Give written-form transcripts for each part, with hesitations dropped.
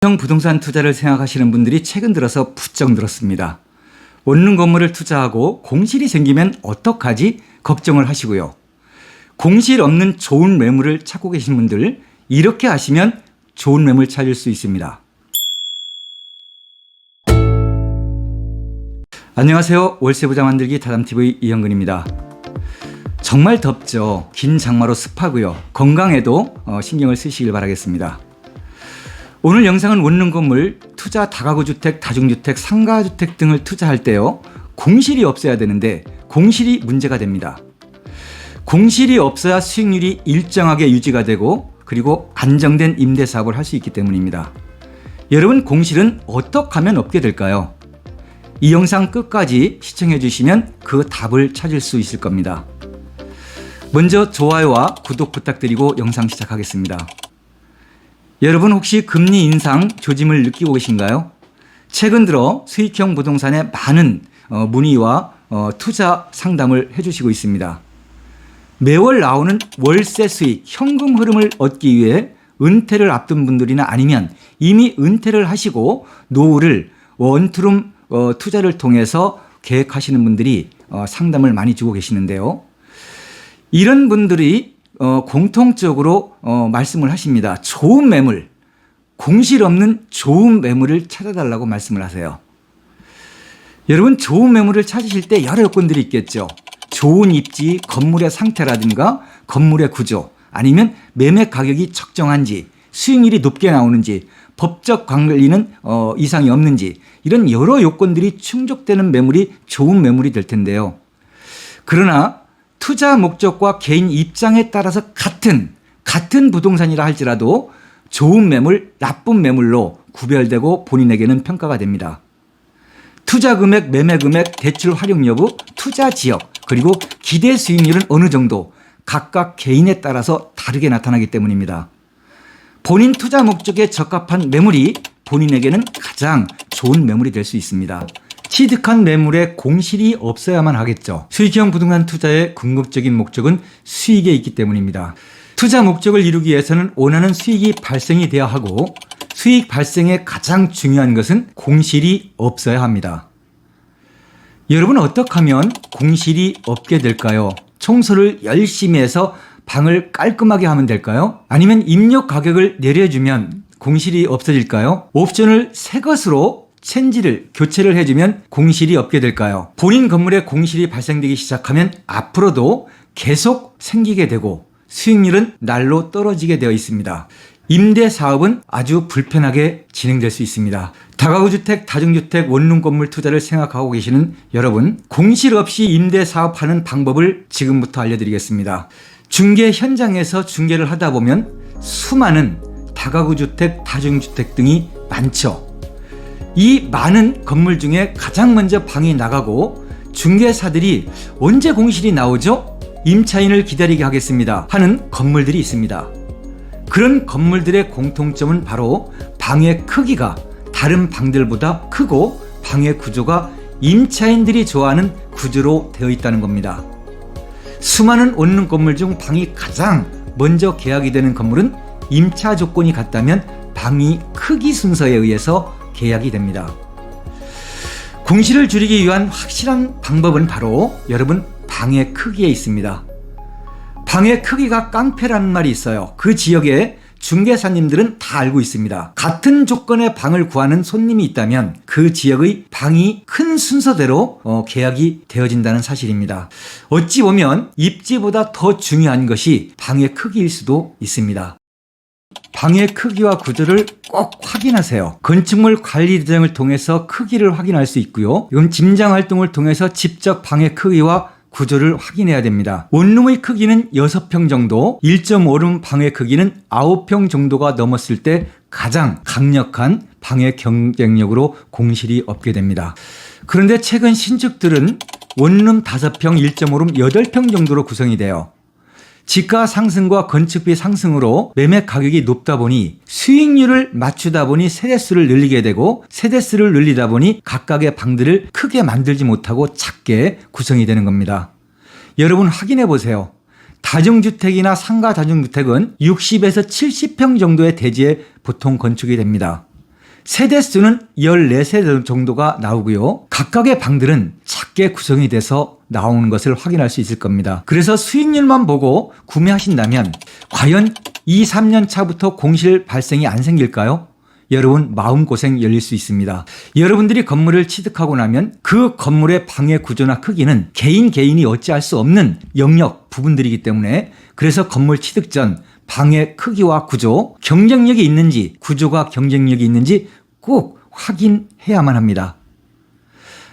부동산 투자를 생각하시는 분들이 최근 들어서 부쩍 늘었습니다. 원룸 건물을 투자하고 공실이 생기면 어떡하지 걱정을 하시고요. 공실 없는 좋은 매물을 찾고 계신 분들, 이렇게 하시면 좋은 매물 찾을 수 있습니다. 안녕하세요. 월세부자 만들기 다담TV 이현근입니다. 정말 덥죠. 긴 장마로 습하고요. 건강에도 신경을 쓰시길 바라겠습니다. 오늘 영상은 원룸 건물, 투자 다가구 주택, 다중주택, 상가주택 등을 투자할 때요, 공실이 없어야 되는데 공실이 문제가 됩니다. 공실이 없어야 수익률이 일정하게 유지가 되고 그리고 안정된 임대사업을 할 수 있기 때문입니다. 여러분, 공실은 어떻게 하면 없게 될까요? 이 영상 끝까지 시청해 주시면 그 답을 찾을 수 있을 겁니다. 먼저 좋아요와 구독 부탁드리고 영상 시작하겠습니다. 여러분, 혹시 금리 인상 조짐을 느끼고 계신가요? 최근 들어 수익형 부동산에 많은 문의와 투자 상담을 해주시고 있습니다. 매월 나오는 월세 수익, 현금 흐름을 얻기 위해 은퇴를 앞둔 분들이나 아니면 이미 은퇴를 하시고 노후를 원투룸 투자를 통해서 계획하시는 분들이 상담을 많이 주고 계시는데요. 이런 분들이 공통적으로 말씀을 하십니다. 좋은 매물, 공실 없는 좋은 매물을 찾아달라고 말씀을 하세요. 여러분, 좋은 매물을 찾으실 때 여러 요건들이 있겠죠. 좋은 입지, 건물의 상태라든가 건물의 구조, 아니면 매매 가격이 적정한지, 수익률이 높게 나오는지, 법적 관리는 이상이 없는지, 이런 여러 요건들이 충족되는 매물이 좋은 매물이 될 텐데요. 그러나 투자 목적과 개인 입장에 따라서 같은 부동산이라 할지라도 좋은 매물, 나쁜 매물로 구별되고 본인에게는 평가가 됩니다. 투자 금액, 매매 금액, 대출 활용 여부, 투자 지역, 그리고 기대 수익률은 어느 정도 각각 개인에 따라서 다르게 나타나기 때문입니다. 본인 투자 목적에 적합한 매물이 본인에게는 가장 좋은 매물이 될 수 있습니다. 취득한 매물에 공실이 없어야만 하겠죠. 수익형 부동산 투자의 궁극적인 목적은 수익에 있기 때문입니다. 투자 목적을 이루기 위해서는 원하는 수익이 발생이 되어야 하고, 수익 발생에 가장 중요한 것은 공실이 없어야 합니다. 여러분, 어떻게 하면 공실이 없게 될까요? 청소를 열심히 해서 방을 깔끔하게 하면 될까요? 아니면 입력 가격을 내려주면 공실이 없어질까요? 옵션을 새 것으로 교체를 해주면 공실이 없게 될까요? 본인 건물에 공실이 발생되기 시작하면 앞으로도 계속 생기게 되고 수익률은 날로 떨어지게 되어 있습니다. 임대 사업은 아주 불편하게 진행될 수 있습니다. 다가구 주택, 다중주택, 원룸 건물 투자를 생각하고 계시는 여러분, 공실 없이 임대 사업하는 방법을 지금부터 알려드리겠습니다. 중개 현장에서 중개를 하다 보면 수많은 다가구 주택, 다중주택 등이 많죠. 이 많은 건물 중에 가장 먼저 방이 나가고 중개사들이 언제 공실이 나오죠? 임차인을 기다리게 하겠습니다 하는 건물들이 있습니다. 그런 건물들의 공통점은 바로 방의 크기가 다른 방들보다 크고 방의 구조가 임차인들이 좋아하는 구조로 되어 있다는 겁니다. 수많은 원룸 건물 중 방이 가장 먼저 계약이 되는 건물은 임차 조건이 같다면 방이 크기 순서에 의해서 계약이 됩니다. 공실을 줄이기 위한 확실한 방법은 바로 여러분, 방의 크기에 있습니다. 방의 크기가 깡패라는 말이 있어요. 그 지역에 중개사님들은 다 알고 있습니다. 같은 조건의 방을 구하는 손님이 있다면 그 지역의 방이 큰 순서대로 계약이 되어진다는 사실입니다. 어찌 보면 입지보다 더 중요한 것이 방의 크기일 수도 있습니다. 방의 크기와 구조를 꼭 확인하세요. 건축물 관리 등을 통해서 크기를 확인할 수 있고요. 이건 짐장 활동을 통해서 직접 방의 크기와 구조를 확인해야 됩니다. 원룸의 크기는 6평 정도, 1.5룸 방의 크기는 9평 정도가 넘었을 때 가장 강력한 방의 경쟁력으로 공실이 없게 됩니다. 그런데 최근 신축들은 원룸 5평, 1.5룸 8평 정도로 구성이 돼요. 지가 상승과 건축비 상승으로 매매 가격이 높다 보니 수익률을 맞추다 보니 세대수를 늘리게 되고, 세대수를 늘리다 보니 각각의 방들을 크게 만들지 못하고 작게 구성이 되는 겁니다. 여러분, 확인해 보세요. 다중주택이나 상가 다중주택은 60에서 70평 정도의 대지에 보통 건축이 됩니다. 세대수는 14세대 정도가 나오고요. 각각의 방들은 작게 구성이 돼서 나오는 것을 확인할 수 있을 겁니다. 그래서 수익률만 보고 구매하신다면 과연 2, 3년 차부터 공실 발생이 안 생길까요? 여러분 마음고생 열릴 수 있습니다. 여러분들이 건물을 취득하고 나면 그 건물의 방의 구조나 크기는 개인이 어찌할 수 없는 영역 부분들이기 때문에 그래서 건물 취득 전 방의 크기와 구조, 경쟁력이 있는지 구조가 경쟁력이 있는지 꼭 확인해야만 합니다.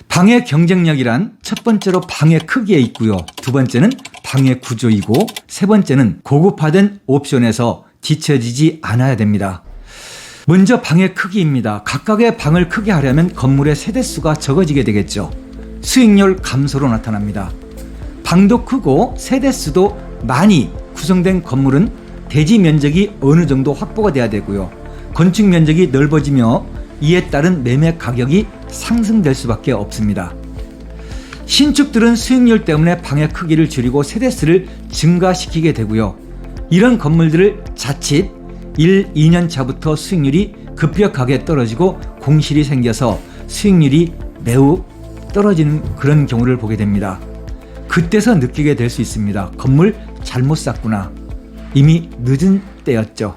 방의 경쟁력이란 첫 번째로 방의 크기에 있고요. 두 번째는 방의 구조이고 세 번째는 고급화된 옵션에서 뒤처지지 않아야 됩니다. 먼저 방의 크기입니다. 각각의 방을 크게 하려면 건물의 세대수가 적어지게 되겠죠. 수익률 감소로 나타납니다. 방도 크고 세대수도 많이 구성된 건물은 대지 면적이 어느 정도 확보가 돼야 되고요. 건축 면적이 넓어지며 이에 따른 매매 가격이 상승될 수밖에 없습니다. 신축들은 수익률 때문에 방의 크기를 줄이고 세대수를 증가시키게 되고요. 이런 건물들을 자칫 1, 2년 차부터 수익률이 급격하게 떨어지고 공실이 생겨서 수익률이 매우 떨어지는 그런 경우를 보게 됩니다. 그때서 느끼게 될 수 있습니다. 건물 잘못 샀구나. 이미 늦은 때였죠.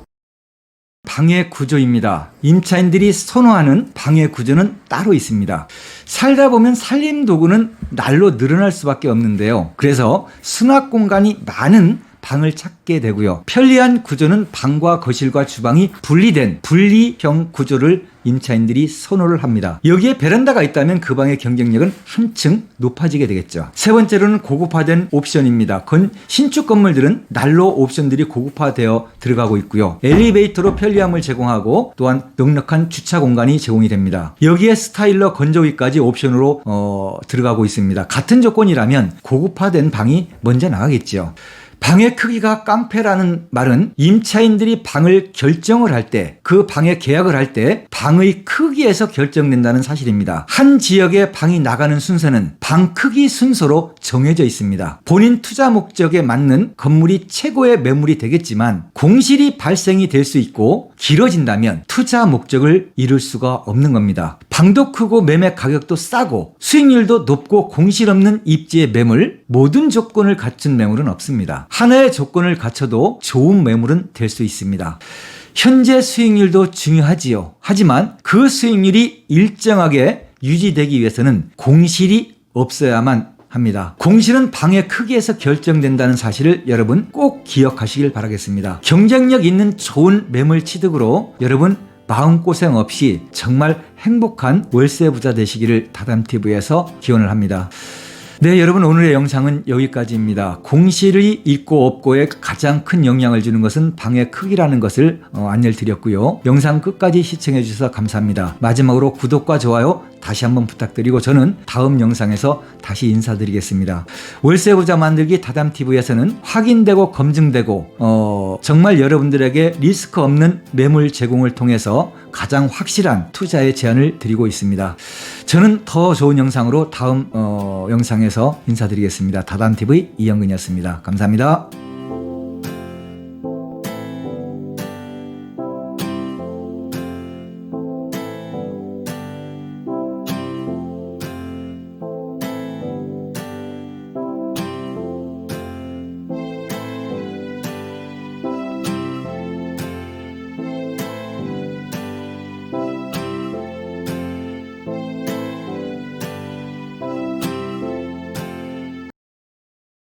방의 구조입니다. 임차인들이 선호하는 방의 구조는 따로 있습니다. 살다 보면 살림 도구는 날로 늘어날 수밖에 없는데요. 그래서 수납 공간이 많은 방을 찾게 되고요. 편리한 구조는 방과 거실과 주방이 분리된 분리형 구조를 임차인들이 선호를 합니다. 여기에 베란다가 있다면 그 방의 경쟁력은 한층 높아지게 되겠죠. 세 번째로는 고급화된 옵션입니다. 신축 건물들은 난로 옵션들이 고급화되어 들어가고 있고요. 엘리베이터로 편리함을 제공하고 또한 넉넉한 주차 공간이 제공이 됩니다. 여기에 스타일러 건조기까지 옵션으로 들어가고 있습니다. 같은 조건이라면 고급화된 방이 먼저 나가겠죠. 방의 크기가 깡패라는 말은 임차인들이 방을 결정을 할 때, 그 방에 계약을 할 때 방의 크기에서 결정된다는 사실입니다. 한 지역에 방이 나가는 순서는 방 크기 순서로 정해져 있습니다. 본인 투자 목적에 맞는 건물이 최고의 매물이 되겠지만 공실이 발생이 될 수 있고 길어진다면 투자 목적을 이룰 수가 없는 겁니다. 방도 크고 매매 가격도 싸고 수익률도 높고 공실 없는 입지의 매물, 모든 조건을 갖춘 매물은 없습니다. 하나의 조건을 갖춰도 좋은 매물은 될 수 있습니다. 현재 수익률도 중요하지요. 하지만 그 수익률이 일정하게 유지되기 위해서는 공실이 없어야만 합니다. 공실은 방의 크기에서 결정된다는 사실을 여러분 꼭 기억하시길 바라겠습니다. 경쟁력 있는 좋은 매물 취득으로 여러분 마음고생 없이 정말 행복한 월세 부자 되시기를 다담TV에서 기원을 합니다. 네, 여러분 오늘의 영상은 여기까지입니다. 공실이 있고 없고에 가장 큰 영향을 주는 것은 방의 크기라는 것을 안내를 드렸고요. 영상 끝까지 시청해 주셔서 감사합니다. 마지막으로 구독과 좋아요 다시 한번 부탁드리고 저는 다음 영상에서 다시 인사드리겠습니다. 월세 부자 만들기 다담TV에서는 확인되고 검증되고 정말 여러분들에게 리스크 없는 매물 제공을 통해서 가장 확실한 투자의 제안을 드리고 있습니다. 저는 더 좋은 영상으로 다음 영상에서 인사드리겠습니다. 다담TV 이영근이었습니다. 감사합니다.